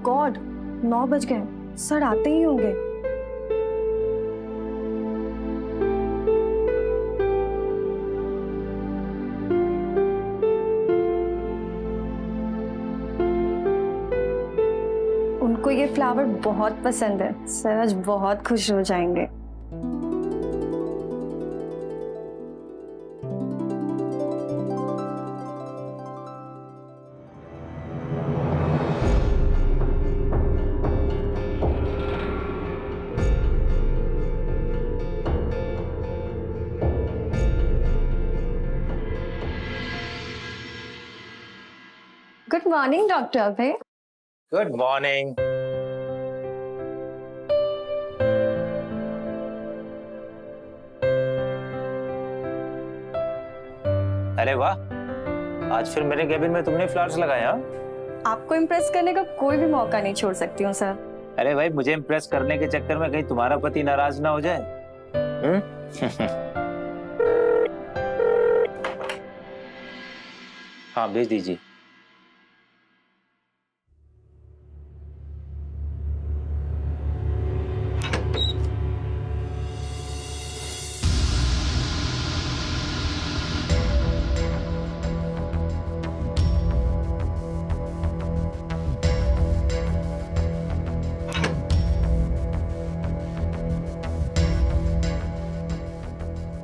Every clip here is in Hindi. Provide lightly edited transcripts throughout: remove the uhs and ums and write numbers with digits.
गॉड, 9 बज गए, सर आते ही होंगे। उनको ये फ्लावर बहुत पसंद है, सर आज बहुत खुश हो जाएंगे। Good morning doctor Abhay. Good morning. अरे वाह, आज फिर मेरे केबिन में तुमने फ्लावर्स लगाए। हाँ, आपको इम्प्रेस करने का कोई भी मौका नहीं छोड़ सकती हूँ सर। अरे भाई, मुझे इम्प्रेस करने के चक्कर में कहीं तुम्हारा पति नाराज ना हो जाए। हाँ, भेज दीजिए।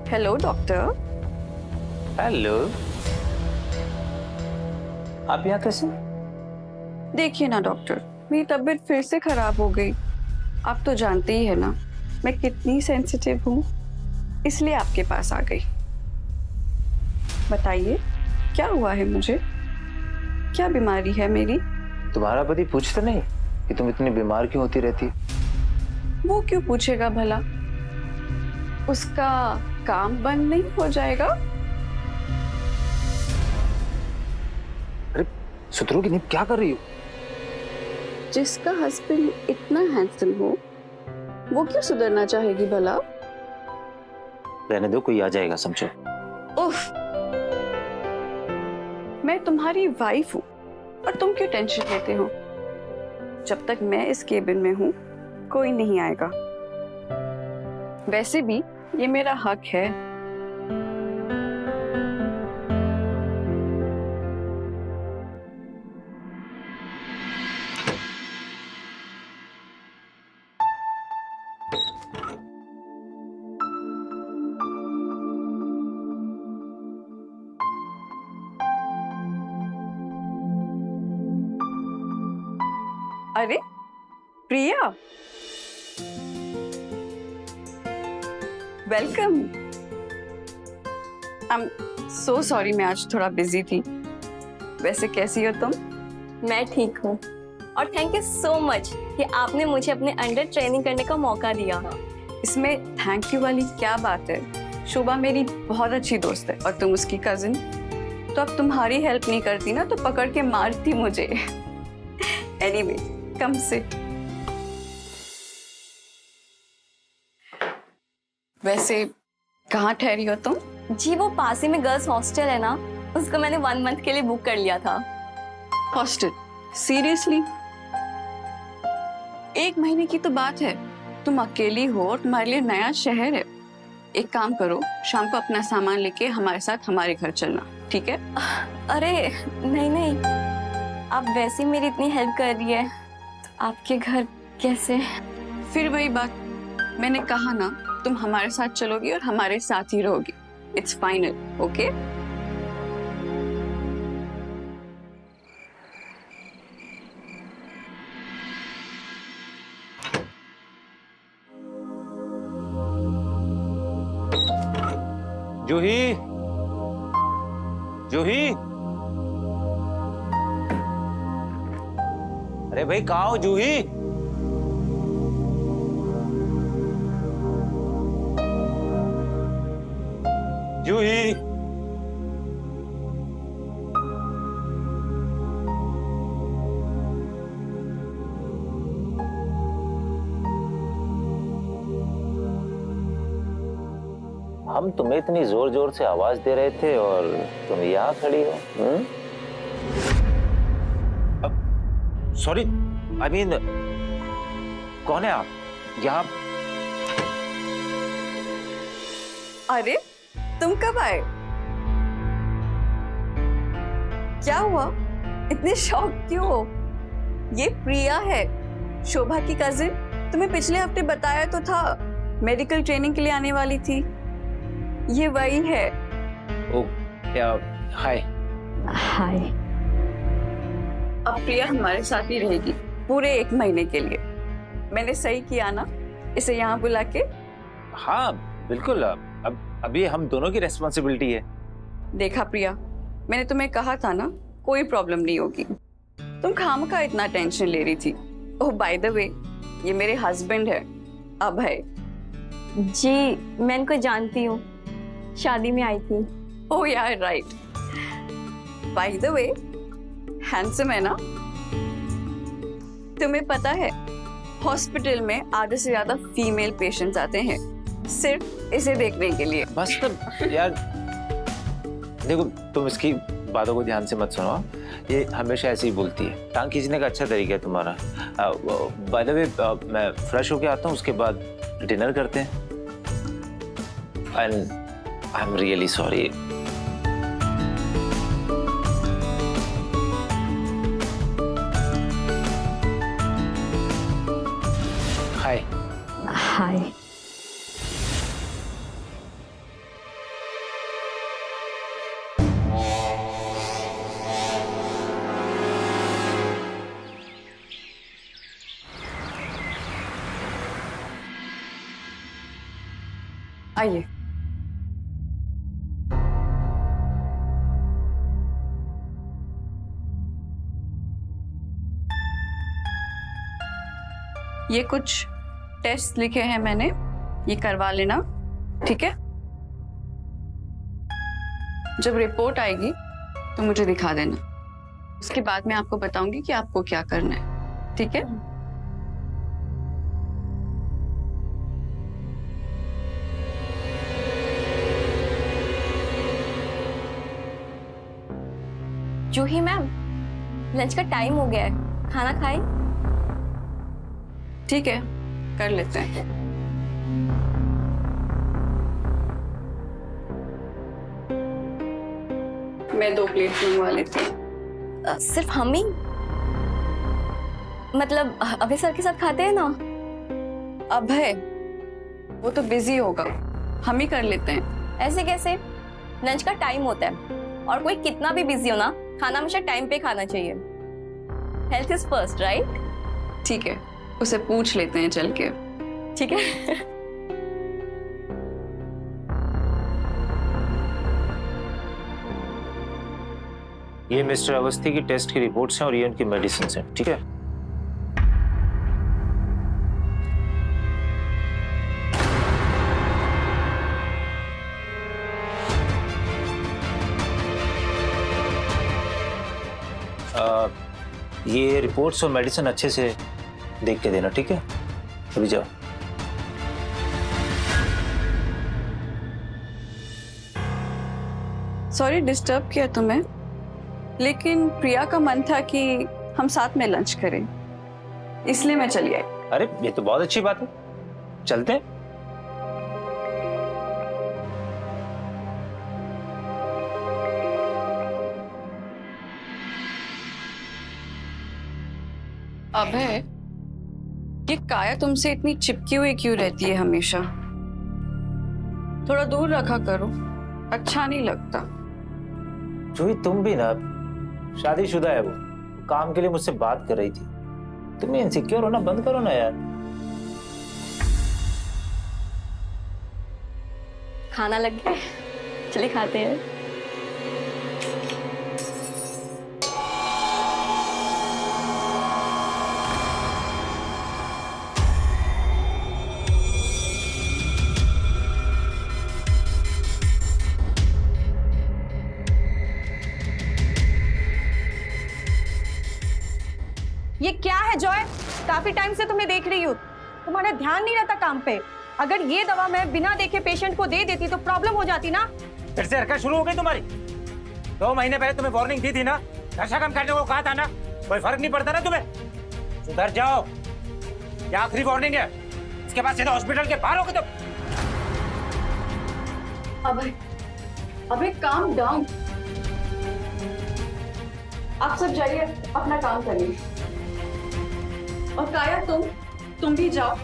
Hello doctor. हेलो, आप यहाँ कैसे? देखिए ना डॉक्टर, मेरी तबीयत फिर से खराब हो गई। आप तो जानते ही है ना मैं कितनी सेंसिटिव हूँ, इसलिए आपके पास आ गई। बताइए क्या हुआ है मुझे, क्या बीमारी है मेरी? तुम्हारा पति पूछता नहीं कि तुम इतनी बीमार क्यों होती रहती? वो क्यों पूछेगा भला? उसका काम बंद नहीं हो जाएगा? अरे सुधरोगी नहीं, क्या कर रही हो? जिसका हस्बैंड इतना हैंडसम हो वो क्यों सुधरना चाहेगी भला? रहने दो, कोई आ जाएगा समझो। उफ, मैं तुम्हारी वाइफ हूँ और तुम क्यों टेंशन लेते हो? जब तक मैं इस केबिन में हूँ कोई नहीं आएगा। वैसे भी ये मेरा हक है। अरे Priya, welcome. I am so sorry, मैं आज थोड़ा बिजी थी। वैसे कैसी हो तुम? मैं ठीक हूँ और थैंक यू सो मच कि आपने मुझे अपने अंडर ट्रेनिंग करने का मौका दिया। इसमें थैंक यू वाली क्या बात है? शोभा मेरी बहुत अच्छी दोस्त है और तुम उसकी कजिन, तो अब तुम्हारी हेल्प नहीं करती ना तो पकड़ के मारती मुझे। Anyway, come sit. वैसे कहाँ ठहरी हो तुम? जी वो पास ही में गर्ल्स हॉस्टल है ना, उसको मैंने 1 मंथ के लिए बुक कर लिया था। हॉस्टल? सीरियसली? 1 महीने की तो बात है। तुम अकेली हो और तुम्हारे लिए नया शहर है। एक काम करो, शाम को अपना सामान लेके हमारे साथ हमारे घर चलना, ठीक है? अरे नहीं नहीं, आप वैसे ही मेरी इतनी हेल्प कर रही है तो आपके घर कैसे? फिर वही बात, मैंने कहा ना तुम हमारे साथ चलोगी और हमारे साथ ही रहोगी। It's final, okay? Juhi, Juhi, अरे भाई कहाँ हो जूही? जूही, हम तुम्हें इतनी जोर जोर से आवाज दे रहे थे और तुम यहाँ खड़ी हो। सॉरी, आई मीन कौन है आप यहाँ? अरे तुम कब आए? क्या हुआ, इतने शॉक क्यों हो? ये प्रिया है, शोभा की कजिन। तुम्हें पिछले हफ्ते बताया तो था, मेडिकल ट्रेनिंग के लिए आने वाली थी। ये वही है। हाय। हाय। अब प्रिया हमारे साथ ही रहेगी पूरे 1 महीने के लिए। मैंने सही किया ना इसे यहाँ बुला के? हाँ बिल्कुल, अब अभी हम दोनों की रेस्पॉन्सिबिलिटी है। देखा प्रिया, मैंने तुम्हें कहा था ना, कोई प्रॉब्लम नहीं होगी। तुम खामखा इतना टेंशन ले रही थी। ओह बाय द वे, ये मेरे हस्बैंड है, अभय। जी मैं इनको जानती हूँ, शादी में आई थी। ओह यार right. By the way, handsome है ना? तुम्हें पता है हॉस्पिटल में आधे से ज्यादा फीमेल पेशेंट्स आते हैं सिर्फ इसे देखने के लिए। बस तब यार देखो, तुम इसकी बातों को ध्यान से मत सुनो। ये हमेशा ऐसे ही बोलती है। टांग खींचने का अच्छा तरीका है तुम्हारा। बाय द वे, मैं फ्रेश होके आता हूँ, उसके बाद डिनर करते हैं। And I am really sorry. Hi. Hi. आइए। ये कुछ टेस्ट लिखे हैं मैंने, ये करवा लेना, ठीक है? जब रिपोर्ट आएगी तो मुझे दिखा देना। उसके बाद मैं आपको बताऊंगी कि आपको क्या करना है, ठीक है? जूही मैम, लंच का टाइम हो गया है, खाना खाएं? ठीक है, कर लेते हैं। मैं 2 प्लेट मंगवा लेती हूँ। सिर्फ हम ही? मतलब अभय सर के साथ खाते हैं ना? अभय वो तो बिजी होगा, हम ही कर लेते हैं। ऐसे कैसे? लंच का टाइम होता है और कोई कितना भी बिजी हो ना, खाना हमेशा टाइम पे खाना चाहिए। Health is first, right? ठीक है, उसे पूछ लेते हैं चल के। ठीक है। ये मिस्टर अवस्थी की टेस्ट की रिपोर्ट्स हैं और ये उनकी मेडिसिन हैं, ठीक है? ये रिपोर्ट्स और मेडिसिन अच्छे से देख के देना, ठीक है? अभी जाओ। सॉरी डिस्टर्ब किया तुम्हें, लेकिन प्रिया का मन था कि हम साथ में लंच करें, इसलिए मैं चली आई। अरे ये तो बहुत अच्छी बात है, चलते हैं। अभय, ये काया तुमसे इतनी चिपकी हुई क्यों रहती है हमेशा? थोड़ा दूर रखा करो, अच्छा नहीं लगता। जूही तुम भी ना, शादीशुदा है वो, काम के लिए मुझसे बात कर रही थी। तुम इनसिक्योर होना बंद करो ना यार। खाना लग गया, चलिए खाते हैं। ये क्या है जॉय? काफी टाइम से तुम्हें देख रही हूँ, तुम्हारा ध्यान नहीं रहता काम पे। अगर ये दवा मैं बिना देखे पेशेंट को दे देती तो प्रॉब्लम हो जाती ना। फिर से हरकत शुरू हो गई तुम्हारी। 2 महीने पहले तुम्हें वार्निंग दी थी ना, नशा कम करने को कहा था ना, कोई फर्क नहीं पड़ता ना तुम्हें? उधर जाओ, ये आखिरी वार्निंग है। इसके बाद सीधा हॉस्पिटल के बाहर होगे तो। अबे काम डाउन। आप सब जाइए, अपना काम करिए। और काया तुम भी जाओ।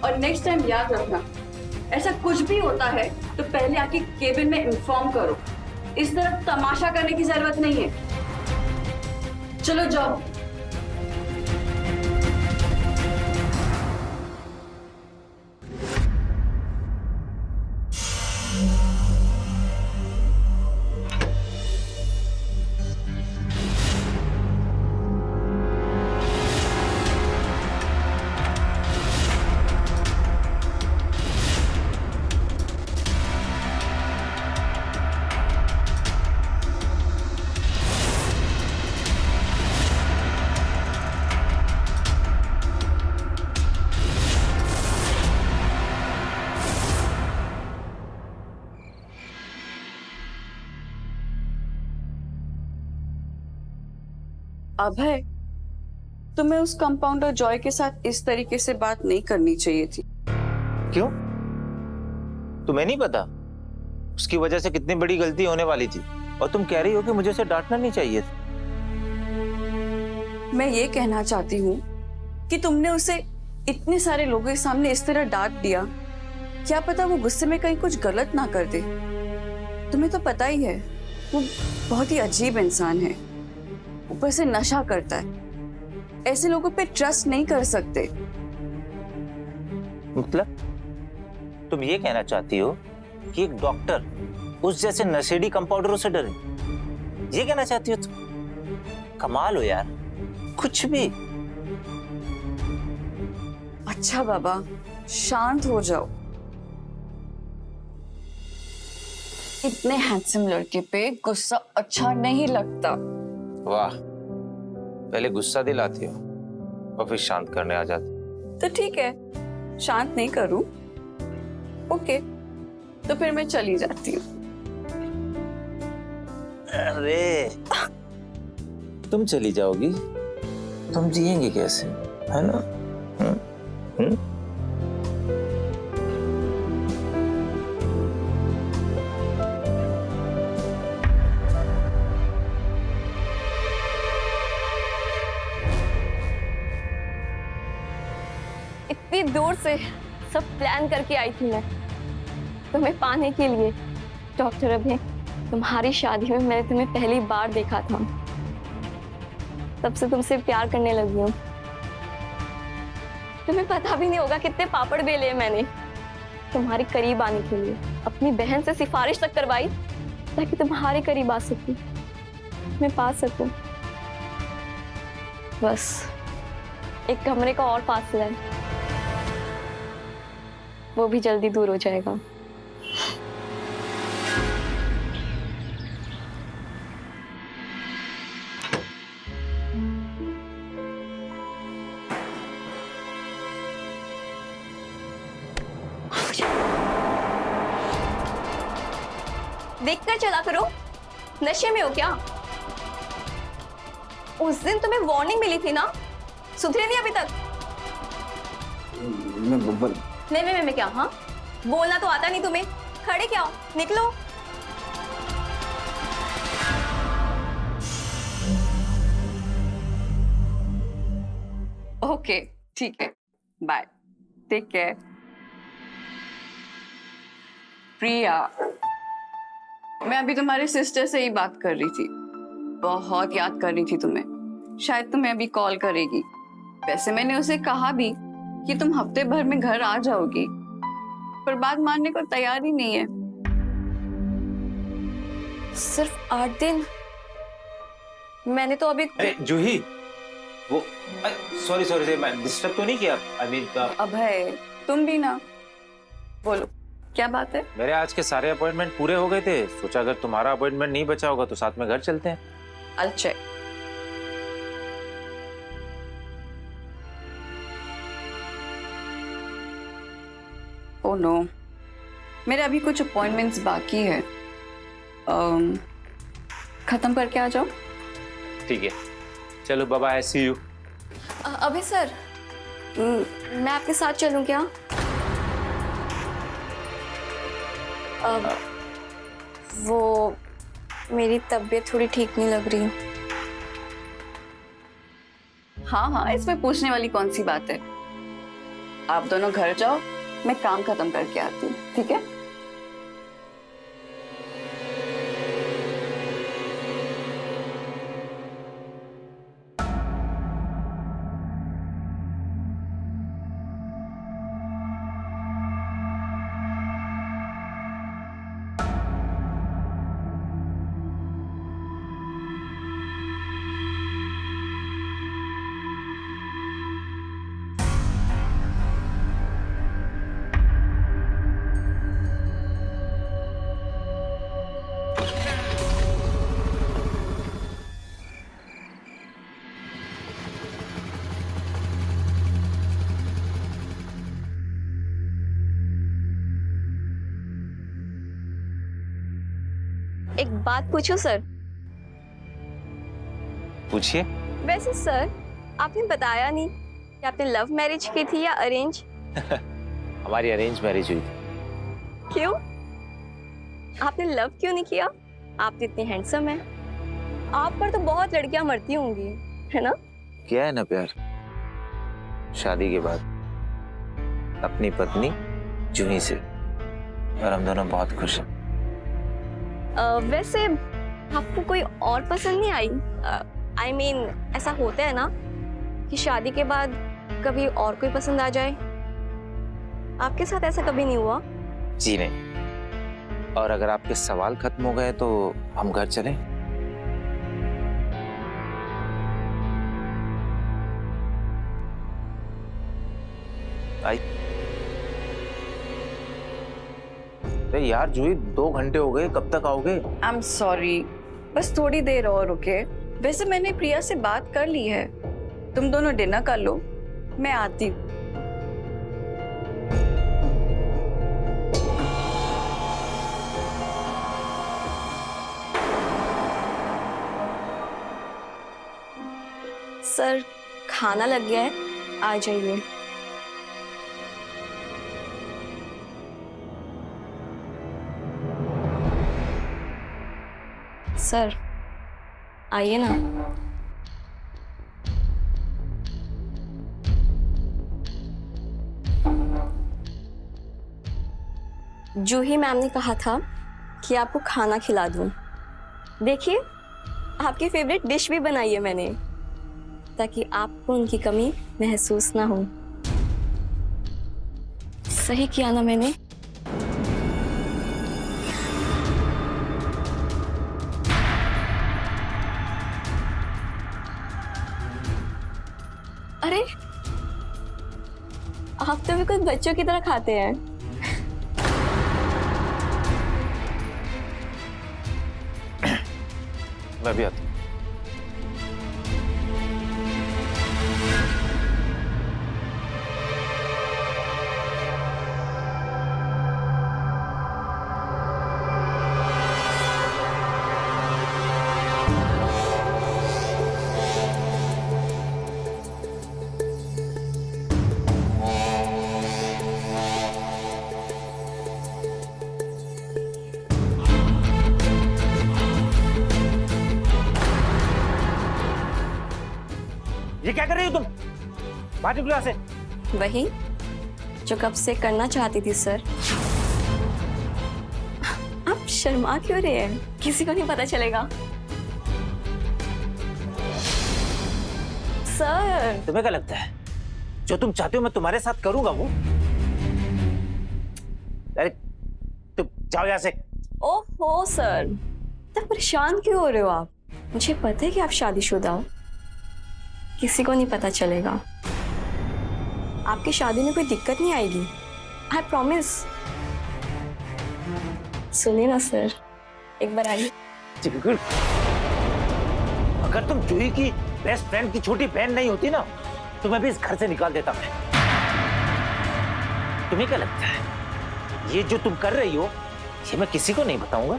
और नेक्स्ट टाइम याद रखना, ऐसा कुछ भी होता है तो पहले आके केबिन में इन्फॉर्म करो। इस तरफ तमाशा करने की जरूरत नहीं है। चलो जाओ। अभय, तुम्हें उस कंपाउंडर जॉय के साथ इस तरीके से बात नहीं करनी चाहिए थी। क्यों? तुम्हें नहीं पता उसकी वजह से कितनी बड़ी गलती होने वाली थी, और तुम कह रही हो कि मुझे उसे डांटना नहीं चाहिए था। मैं ये कहना चाहती हूँ कि तुमने उसे इतने सारे लोगों के सामने इस तरह डांट दिया, क्या पता वो गुस्से में कहीं कुछ गलत ना कर दे। तुम्हें तो पता ही है वो बहुत ही अजीब इंसान है, ऊपर से नशा करता है। ऐसे लोगों पे ट्रस्ट नहीं कर सकते। मतलब तुम ये कहना चाहती हो कि एक डॉक्टर उस जैसे नशेड़ी कंपाउंडरों से डरे? ये कहना चाहती हो तुम? कमाल हो यार, कुछ भी। अच्छा बाबा, शांत हो जाओ। इतने हैंडसम लड़के पे गुस्सा अच्छा नहीं लगता। वाह, पहले गुस्सा दिलाती हो और फिर शांत करने आ जाती। तो ठीक है, शांत नहीं करूं? ओके, तो फिर मैं चली जाती हूँ। अरे तुम चली जाओगी, तुम जिएंगे कैसे, है ना? इतनी दूर से सब प्लान करके आई थी मैं तुम्हें पाने के लिए। डॉक्टर अभय, तुम्हारी शादी में मैंने तुम्हें पहली बार देखा था, तब से तुमसे प्यार करने लगी हूँ। तुम्हें पता भी नहीं होगा कितने पापड़ बेले हैं मैंने तुम्हारे करीब आने के लिए। अपनी बहन से सिफारिश तक करवाई ताकि तुम्हारे करीब आ सकूं, मैं पा सकूं। बस एक कमरे का और फासला है, वो भी जल्दी दूर हो जाएगा। देखकर चला करो, नशे में हो क्या? उस दिन तुम्हें वार्निंग मिली थी ना, सुधरे नहीं अभी तक? नहीं क्या? हाँ, बोलना तो आता नहीं तुम्हें। खड़े क्या हो, निकलो। ओके, ठीक है, बाय, टेक केयर। प्रिया, मैं अभी तुम्हारे सिस्टर से ही बात कर रही थी, बहुत याद कर रही थी तुम्हें। शायद तुम्हें अभी कॉल करेगी। वैसे मैंने उसे कहा भी कि तुम हफ्ते भर में घर आ जाओगी, पर बात मानने को तैयार ही नहीं है। सिर्फ 8 दिन? मैंने तो अभी। अरे जूही, वो सॉरी, मैं डिस्टर्ब तो नहीं किया? अभय, तुम भी ना। बोलो, क्या बात है? मेरे आज के सारे अपॉइंटमेंट पूरे हो गए थे, सोचा अगर तुम्हारा अपॉइंटमेंट नहीं बचा होगा तो साथ में घर चलते हैं। I'll check. ओह नो, मेरे अभी कुछ अपॉइंटमेंट्स बाकी है। खत्म करके आ जाओ। ठीक है, चलो बाय बाय, सी यू। अभी सर, मैं आपके साथ चलूं क्या? वो मेरी तबीयत थोड़ी ठीक नहीं लग रही। हाँ हाँ, इसमें पूछने वाली कौन सी बात है। आप दोनों घर जाओ, मैं काम खत्म करके आती हूँ, ठीक है? एक बात पूछूं सर? पूछिए। वैसे सर, आपने बताया नहीं कि आपने लव मैरिज की थी या अरेंज? हमारी अरेंज मैरिज हुई थी। क्यों? आपने लव क्यों नहीं किया? आप तो इतने हैंडसम हैं। आप पर तो बहुत लड़कियां मरती होंगी, है ना? क्या है ना प्यार, शादी के बाद अपनी पत्नी जूही से, और हम दोनों बहुत खुश हैं। वैसे आपको कोई और पसंद नहीं आई? I mean, ऐसा होता है ना कि शादी के बाद कभी और कोई पसंद आ जाए। आपके साथ ऐसा कभी नहीं हुआ? जी नहीं। और अगर आपके सवाल खत्म हो गए तो हम घर चलें? आई। अरे यार जूही, 2 घंटे हो गए, कब तक आओगे? आई एम सॉरी, बस थोड़ी देर और रुके। वैसे मैंने प्रिया से बात कर ली है, तुम दोनों डिनर कर लो, मैं आती हूँ। सर, खाना लग गया है, आ जाइए। सर, आइए ना। जूही मैम ने कहा था कि आपको खाना खिला दूं। देखिए, आपकी फेवरेट डिश भी बनाई है मैंने, ताकि आपको उनकी कमी महसूस ना हो। सही किया ना मैंने? अरे, आप तो बिल्कुल बच्चों की तरह खाते हैं। मैं भी आता हूँ। ये क्या कर रही हो तुम? बाहर निकलो यहाँ से। वही जो कब से करना चाहती थी सर। आप शर्मा क्यों रहे हैं? किसी को नहीं पता चलेगा। सर, तुम्हें क्या लगता है जो तुम चाहते हो मैं तुम्हारे साथ करूंगा वो? अरे तुम जाओ यहाँ से। ओहो सर, तब परेशान क्यों हो रहे हो आप? मुझे पता है कि आप शादीशुदा हो, किसी को नहीं पता चलेगा। आपकी शादी में कोई दिक्कत नहीं आएगी, आई प्रॉमिस। सुनिए ना सर, एक बार आइए। बिल्कुल। अगर तुम जूही की बेस्ट फ्रेंड की छोटी बहन नहीं होती ना, तो मैं भी इस घर से निकाल देता मैं। तुम्हें क्या लगता है ये जो तुम कर रही हो ये मैं किसी को नहीं बताऊंगा?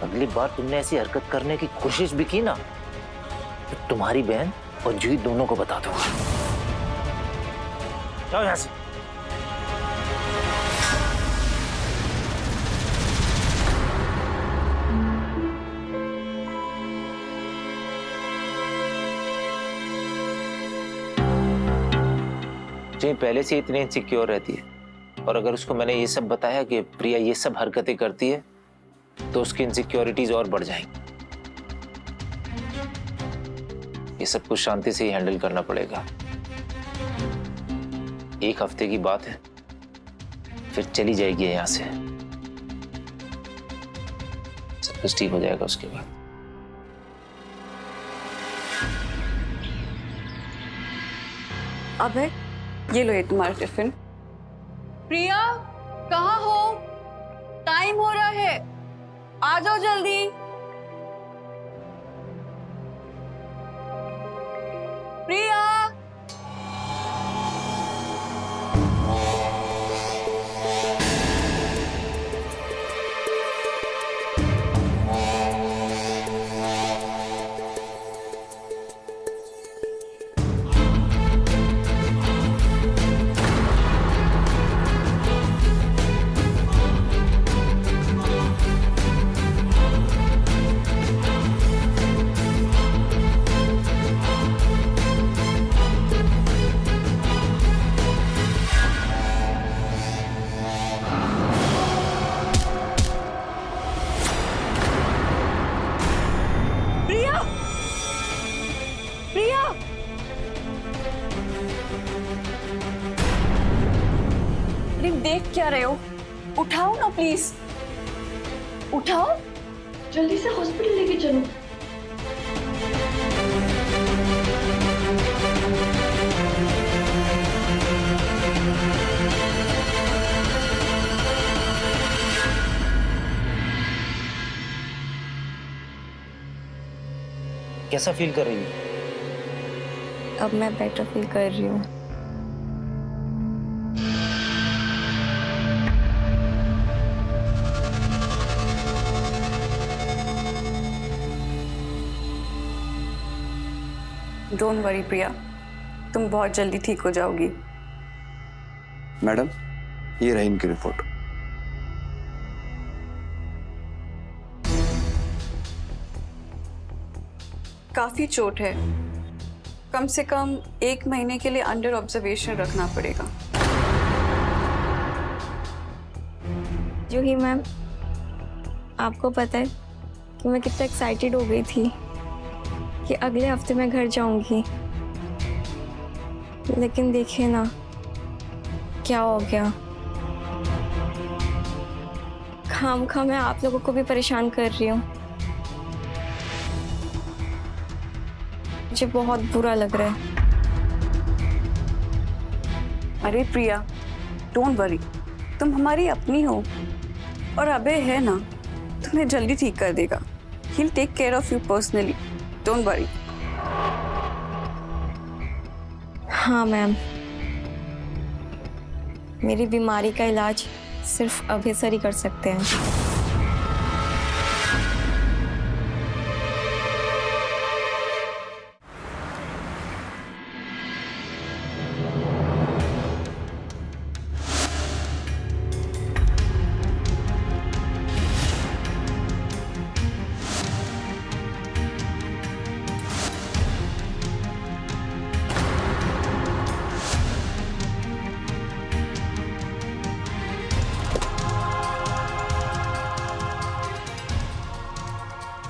अगली बार तुमने ऐसी हरकत करने की कोशिश भी की ना, तो तुम्हारी बहन और जूही दोनों को बता दूंगा। जाओ यहाँ से। जे पहले से इतनी इनसिक्योर रहती है और अगर उसको मैंने ये सब बताया कि प्रिया ये सब हरकतें करती है तो उसकी इनसिक्योरिटीज और बढ़ जाएंगी। ये सब कुछ शांति से ही हैंडल करना पड़ेगा। 1 हफ्ते की बात है, फिर चली जाएगी यहां से। सब कुछ ठीक हो जाएगा उसके बाद। अबे ये लो, ये तुम्हारा टिफिन। प्रिया कहाँ हो? टाइम हो रहा है, आ जाओ जल्दी। प्रिया प्रिया अरे देख क्या रहे हो? उठाओ ना प्लीज, उठाओ। जल्दी से हॉस्पिटल लेके चलो। कैसा फील कर रही है? अब मैं बेटर फील कर रही हूँ। डोंट वरी प्रिया, तुम बहुत जल्दी ठीक हो जाओगी। मैडम, ये रही इनकी रिपोर्ट। काफी चोट है, कम से कम 1 महीने के लिए अंडर ऑब्जर्वेशन रखना पड़ेगा। जूही मैम, आपको पता है कि मैं कितना एक्साइटेड हो गई थी कि अगले हफ्ते मैं घर जाऊंगी, लेकिन देखिए ना क्या हो गया। खामखा मैं आप लोगों को भी परेशान कर रही हूँ। मुझे बहुत बुरा लग रहा है। अरे प्रिया, डोंट वरी, तुम हमारी अपनी हो और अबे है ना, तुम्हें जल्दी ठीक कर देगा। He'll take care of you personally. Don't worry. हाँ मैम, मेरी बीमारी का इलाज सिर्फ अभय सर ही कर सकते हैं।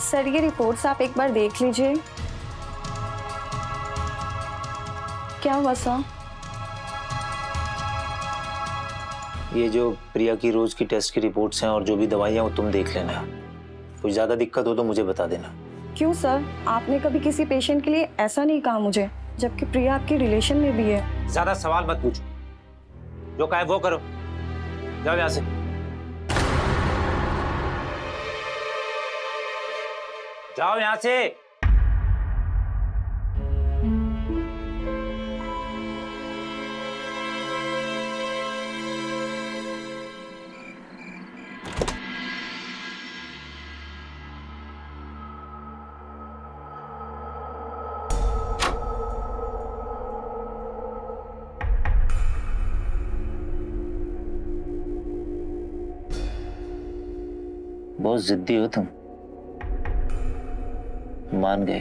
सर ये रिपोर्ट्स आप एक बार देख लीजिए। क्या हुआ सर? ये जो प्रिया की रोज की टेस्ट की रिपोर्ट्स हैं और जो भी दवाइयाँ वो तुम देख लेना। कुछ ज्यादा दिक्कत हो तो मुझे बता देना। क्यों सर, आपने कभी किसी पेशेंट के लिए ऐसा नहीं कहा मुझे, जबकि प्रिया आपके रिलेशन में भी है। ज्यादा सवाल मत पूछो, जो कहे वो करो। जाओ यहाँ से। जाओ यहाँ से। बहुत जिद्दी हो तुम। मान गए।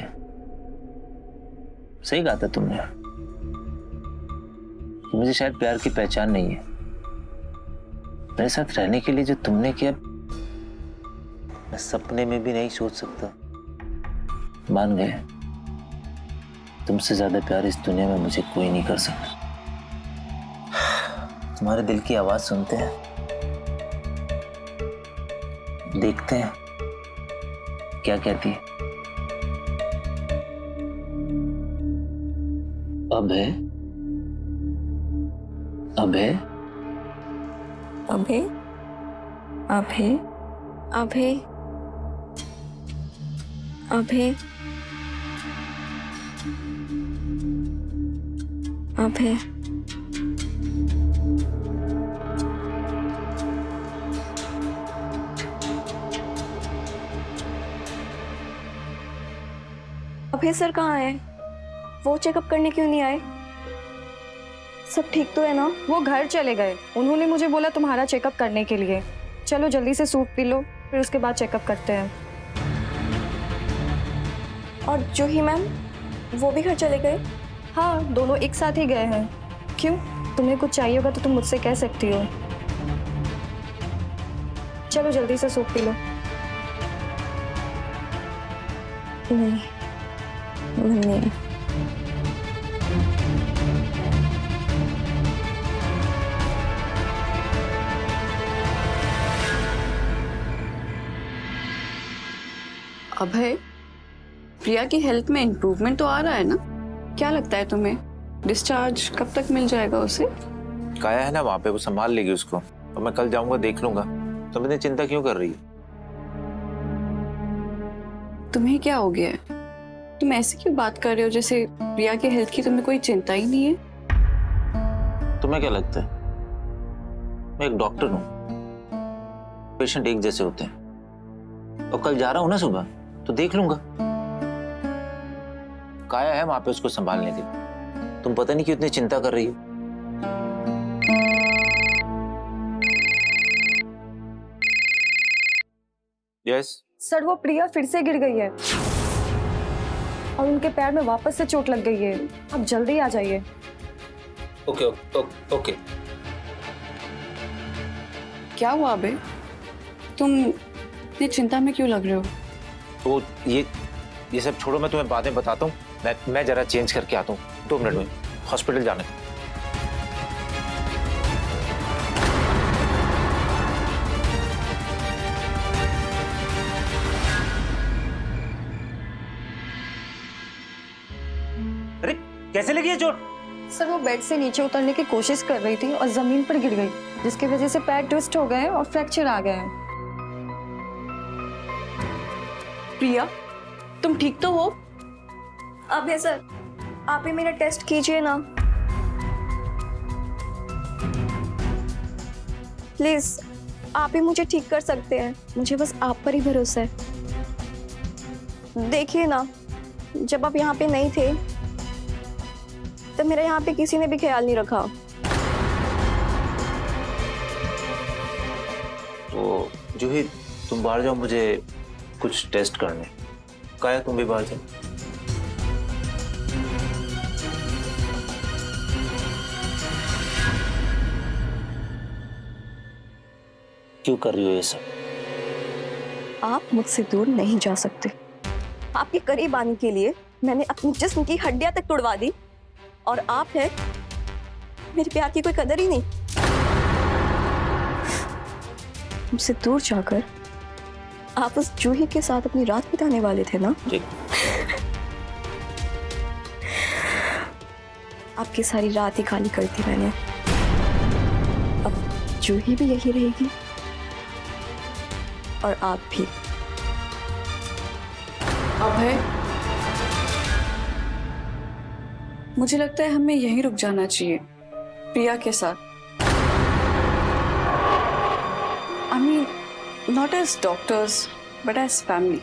सही कहा था तुमने। मुझे शायद प्यार की पहचान नहीं है। मेरे साथ रहने के लिए जो तुमने किया, मैं सपने में भी नहीं सोच सकता। मान गए। तुमसे ज्यादा प्यार इस दुनिया में मुझे कोई नहीं कर सकता। तुम्हारे दिल की आवाज सुनते हैं, देखते हैं क्या कहती है। अभय, अभय, अभय, अभय, अभय, अभय, अभय। अभय सर कहाँ है? वो चेकअप करने क्यों नहीं आए? सब ठीक तो है ना? वो घर चले गए। उन्होंने मुझे बोला तुम्हारा चेकअप करने के लिए। चलो जल्दी से सूप पी लो, फिर उसके बाद चेकअप करते हैं। और जूही मैम, वो भी घर चले गए? हाँ, दोनों एक साथ ही गए हैं। क्यों, तुम्हें कुछ चाहिए होगा तो तुम मुझसे कह सकती हो। चलो जल्दी से सूप पी लो। नहीं, मन नहीं है। अभय, प्रिया की हेल्थ में इम्प्रूवमेंट तो आ रहा है ना? क्या लगता है तुम्हें, डिस्चार्ज कब तक मिल जाएगा उसे? काया है ना वहां पे, वो संभाल लेगी उसको। और मैं कल जाऊंगा, देख लूंगा। तुम इतनी चिंता क्यों कर रही हो? तुम्हें क्या हो गया है? तुम ऐसे क्यों बात कर रहे हो जैसे प्रिया की हेल्थ की तुम्हें कोई चिंता ही नहीं है? तुम्हें क्या लगता है? मैं एक डॉक्टर हूँ। पेशेंट एक जैसे होते हैं। और कल जा रहा हूँ ना सुबह, तो देख लूंगा। काया है वहां पे उसको संभालने के लिए। तुम पता नहीं क्यों इतनी चिंता कर रही हो। यस सर, वो प्रिया फिर से गिर गई है और उनके पैर में वापस से चोट लग गई है। आप जल्दी आ जाइए। Okay okay. क्या हुआ अभय? तुम इतनी चिंता में क्यों लग रहे हो? तो ये सब छोड़ो, मैं तुम्हें बाद में बताता हूँ। मैं जरा चेंज करके आता हूँ, 2 मिनट में। हॉस्पिटल जाना है। अरे कैसे लगी है चोट? सर, वो बेड से नीचे उतरने की कोशिश कर रही थी और जमीन पर गिर गई, जिसकी वजह से पैर ट्विस्ट हो गए हैं और फ्रैक्चर आ गए हैं। प्रिया, तुम ठीक तो हो? अभय सर, आप ही मेरा टेस्ट कीजिए ना प्लीज। आप ही मुझे ठीक कर सकते हैं। मुझे बस आप पर ही भरोसा है। देखिए ना, जब आप यहाँ पे नहीं थे तब मेरा यहाँ पे किसी ने भी ख्याल नहीं रखा। तो जूही, तुम बाहर जाओ, मुझे कुछ टेस्ट करने। काया, तुम भी बाहर जाओ। क्यों कर रही हो ये सब? आप मुझसे दूर नहीं जा सकते। आपके करीब आने के लिए मैंने अपनी जिस्म की हड्डियां तक तोड़वा दी, और आप है मेरे प्यार की कोई कदर ही नहीं। मुझसे दूर जाकर आप उस जूही के साथ अपनी रात बिताने वाले थे ना? ठीक। आपकी सारी रात ही खाली कर दी मैंने। अब जूही भी यही रहेगी और आप भी। अभय, मुझे लगता है हमें यहीं रुक जाना चाहिए प्रिया के साथ। I mean, not as doctors, but as family.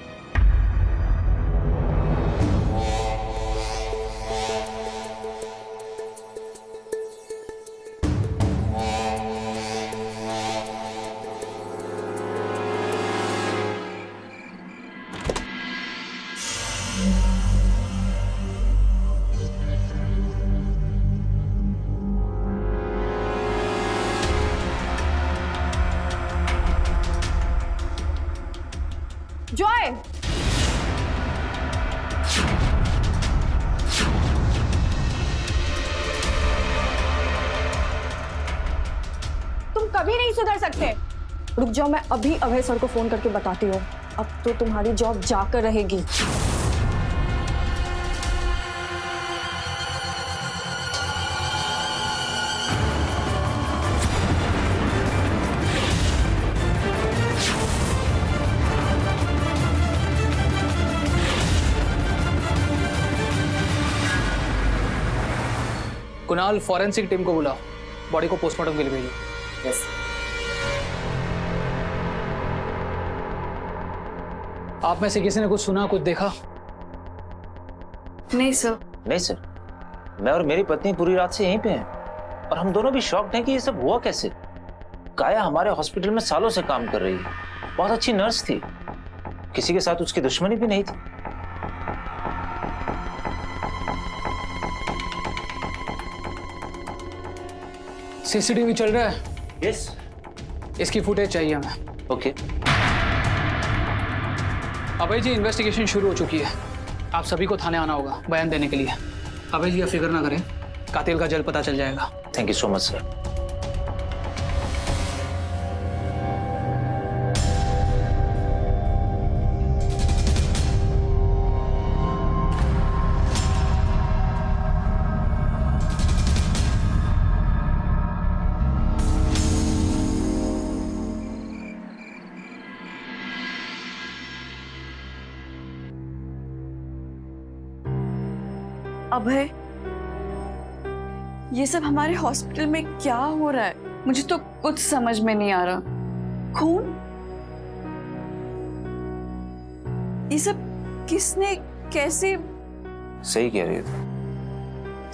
सुधर सकते। रुक जाओ, मैं अभी अभय सर को फोन करके बताती हूँ। अब तो तुम्हारी जॉब जाकर रहेगी। कुणाल, फॉरेंसिक टीम को बुलाओ, बॉडी को पोस्टमार्टम के लिए भेजो। यस। आप में से किसी ने कुछ सुना, कुछ देखा? नहीं सर। नहीं सर, मैं और मेरी पत्नी पूरी रात से यहीं पे हैं और हम दोनों भी शॉक्ड हैं कि ये सब हुआ कैसे। काया हमारे हॉस्पिटल में सालों से काम कर रही है, बहुत अच्छी नर्स थी, किसी के साथ उसकी दुश्मनी भी नहीं थी। सीसीटीवी चल रहा है? यस। इसकी फुटेज चाहिए हमें। ओके। अभय जी, इन्वेस्टिगेशन शुरू हो चुकी है, आप सभी को थाने आना होगा बयान देने के लिए। अभय जी, आप फिक्र ना करें, कातिल का जल्द पता चल जाएगा। Thank you so much sir. Abhay, ये सब हमारे हॉस्पिटल में क्या हो रहा है? मुझे तो कुछ समझ में नहीं आ रहा। खून? ये सब किसने, कैसे? सही कह रही है,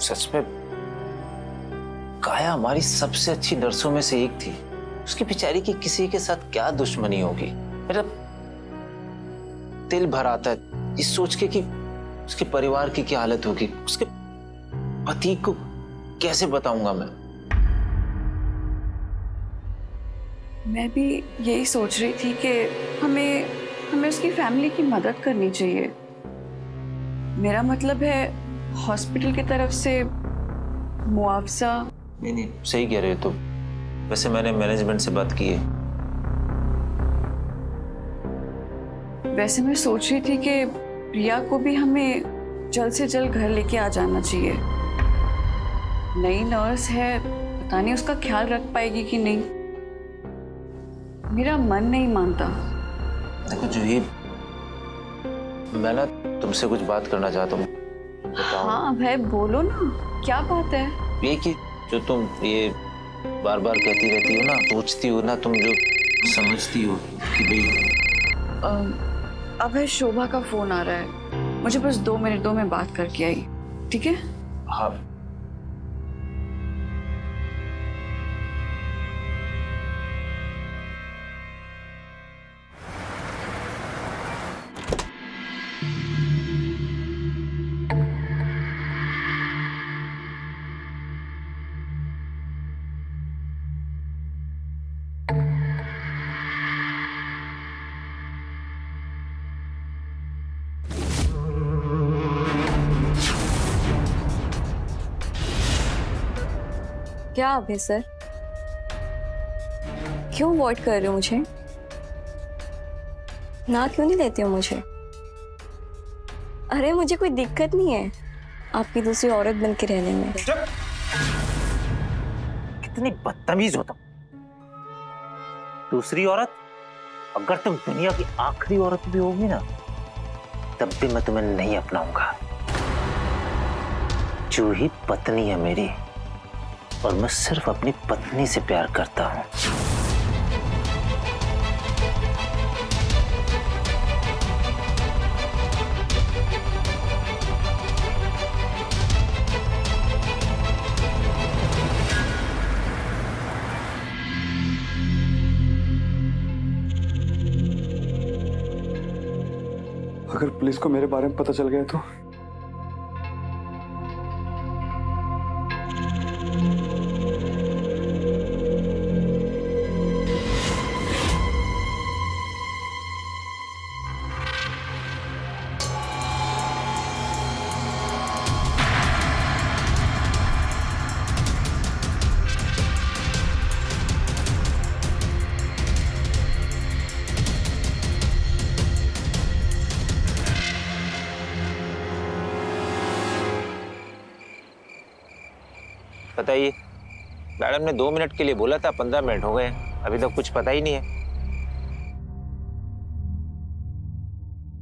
सच में काया हमारी सबसे अच्छी नर्सों में से एक थी। उसकी बेचारी की किसी के साथ क्या दुश्मनी होगी। मेरा दिल भर आता है इस सोच के कि उसके परिवार की क्या हालत होगी, उसके पति को कैसे बताऊंगा मैं भी यही सोच रही थी कि हमें उसकी फैमिली की मदद करनी चाहिए। मेरा मतलब है हॉस्पिटल की तरफ से मुआवजा। नहीं, सही कह रहे हो तुम। वैसे मैंने मैनेजमेंट से बात की है। वैसे मैं सोच रही थी कि प्रिया को भी हमें जल्द से जल्द घर लेके आ जाना चाहिए। नई नर्स है, पता नहीं उसका ख्याल रख पाएगी कि नहीं। मेरा मन नहीं मानता। देखो जूही, मैं ना तुमसे कुछ बात करना चाहता हूँ। हाँ भाई, बोलो ना, क्या बात है? ये कि जो तुम ये बार बार कहती रहती हो ना, सोचती हो ना, तुम जो समझती हो कि भाई। अभय, शोभा का फोन आ रहा है, मुझे बस 2 मिनट दो, मैं बात करके आई, ठीक है? हाँ। क्या अभय सर, क्यों अवॉइड कर रहे हो मुझे? ना क्यों नहीं लेते हो मुझे? अरे मुझे कोई दिक्कत नहीं है आपकी दूसरी औरत बन के रहने में। कितनी बदतमीज हो तुम। दूसरी औरत? अगर तुम दुनिया की आखिरी औरत भी होगी ना, तब भी मैं तुम्हें नहीं अपनाऊंगा। जूही पत्नी है मेरी, और मैं सिर्फ अपनी पत्नी से प्यार करता हूं। अगर पुलिस को मेरे बारे में पता चल गया तो? बताइए, मैडम ने 2 मिनट के लिए बोला था, 15 मिनट हो गए, अभी तक कुछ पता ही नहीं है।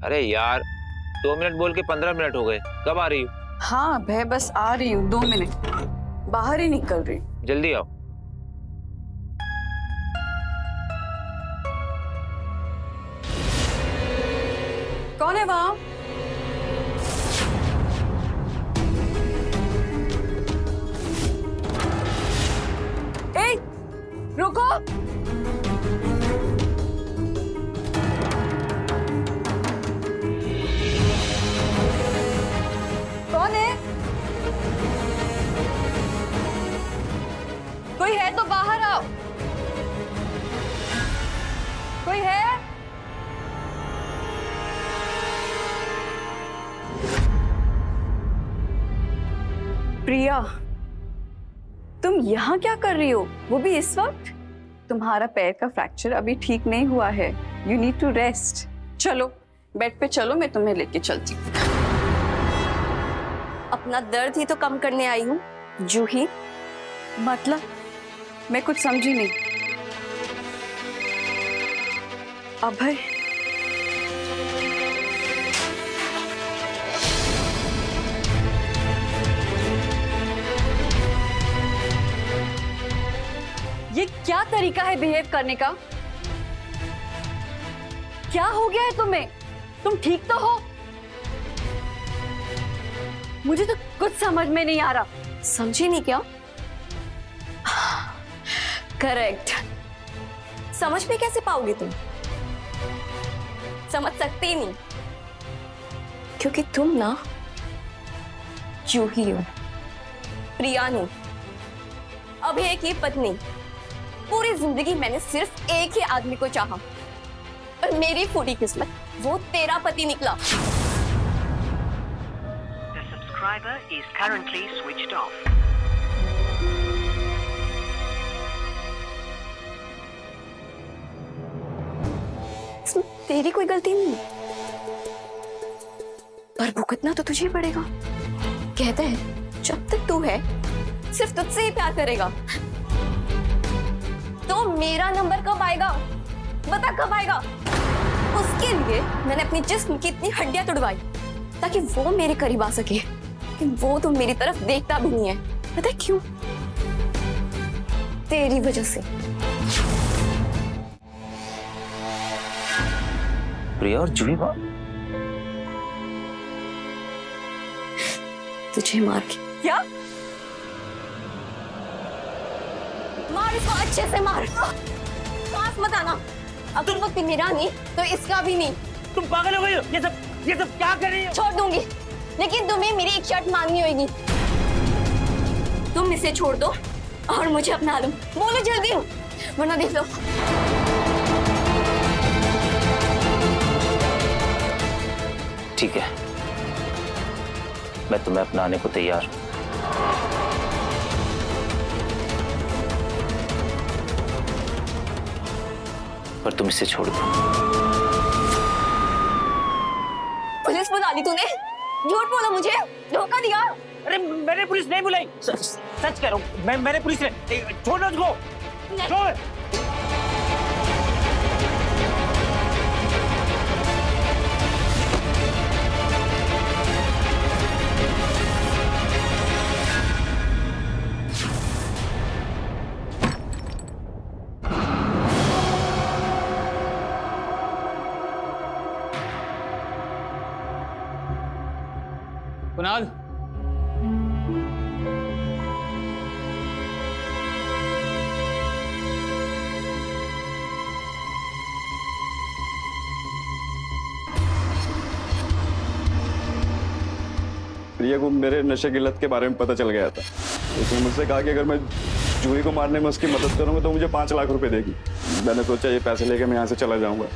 अरे यार, 2 मिनट बोल के 15 मिनट हो गए, कब आ रही हो? हाँ मैं बस आ रही हूँ, 2 मिनट, बाहर ही निकल रही हूँ। जल्दी आओ। कौन है वहाँ? ए, रुको। कौन है? कोई है तो बाहर आओ। कोई है? प्रिया, तुम यहाँ क्या कर रही हो, वो भी इस वक्त? तुम्हारा पैर का फ्रैक्चर अभी ठीक नहीं हुआ है, यू नीड टू रेस्ट। चलो बेड पे चलो, मैं तुम्हें लेके चलती हूँ। अपना दर्द ही तो कम करने आई हूँ, जूही। मतलब मैं कुछ समझी नहीं। अभय, ये क्या तरीका है बिहेव करने का? क्या हो गया है तुम्हें? तुम ठीक तो हो? मुझे तो कुछ समझ में नहीं आ रहा। समझी नहीं क्या? करेक्ट। समझ में कैसे पाओगे तुम? समझ सकते ही नहीं, क्योंकि तुम ना जूही हो, प्रिया नहीं, अभय की पत्नी। पूरी जिंदगी मैंने सिर्फ एक ही आदमी को चाहा, और मेरी पूरी किस्मत वो तेरा पति निकला। The subscriber is currently switched off. इसमें तेरी कोई गलती नहीं, पर भुगतना तो तुझे ही पड़ेगा। कहते हैं जब तक तू है सिर्फ तुझसे ही प्यार करेगा। तो मेरा नंबर कब आएगा? बता कब आएगा? उसके लिए मैंने अपनी जिस्म की इतनी हड्डियां तुड़वाई ताकि वो मेरे करीब आ सके, लेकिन वो तो मेरी तरफ देखता भी नहीं है। पता है क्यों? तेरी वजह से। प्रिया और जूही माँ, तुझे मार के। क्या? मार इसको, अच्छे से मार। पास मत आना। अगर वो मेरा नहीं तो इसका भी नहीं। तुम पागल हो गई हो? ये सब क्या कर रही हो? छोड़ दूंगी, लेकिन तुम्हें मेरी एक शर्त माननी होगी। तुम इसे छोड़ दो और मुझे अपना लो। बोलो जल्दी, वरना देख लो। ठीक है, मैं तुम्हें अपनाने को तैयार हूं। पर तुम इसे छोड़ दो। पुलिस बुला ली तूने? झूठ बोला, मुझे धोखा दिया। अरे मैंने पुलिस नहीं बुलाई, सच कह रहा हूं, मैंने पुलिस ने। छोड़ दो उसको, छोड़। कुणाल, प्रिया को मेरे नशे की लत के बारे में पता चल गया था। उसने मुझसे कहा कि अगर मैं जूही को मारने में उसकी मदद करूंगा तो मुझे 5 लाख रुपए देगी। मैंने सोचा ये पैसे लेके मैं यहाँ से चला जाऊंगा,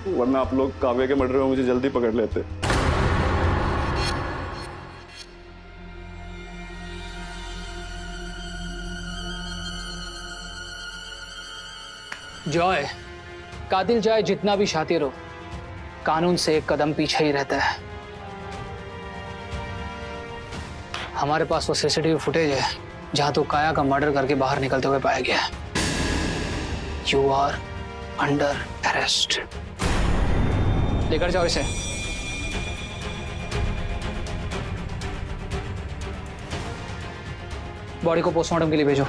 वरना आप लोग काव्या के मर्डर में मुझे जल्दी पकड़ लेते। जॉय, कातिल चाहे जितना भी शातिर हो, कानून से एक कदम पीछे ही रहता है। हमारे पास वो सीसीटीवी फुटेज है, जहां तो काया का मर्डर करके बाहर निकलते हुए पाया गया है। You are under arrest. लेकर जाओ इसे। बॉडी को पोस्टमार्टम के लिए भेजो।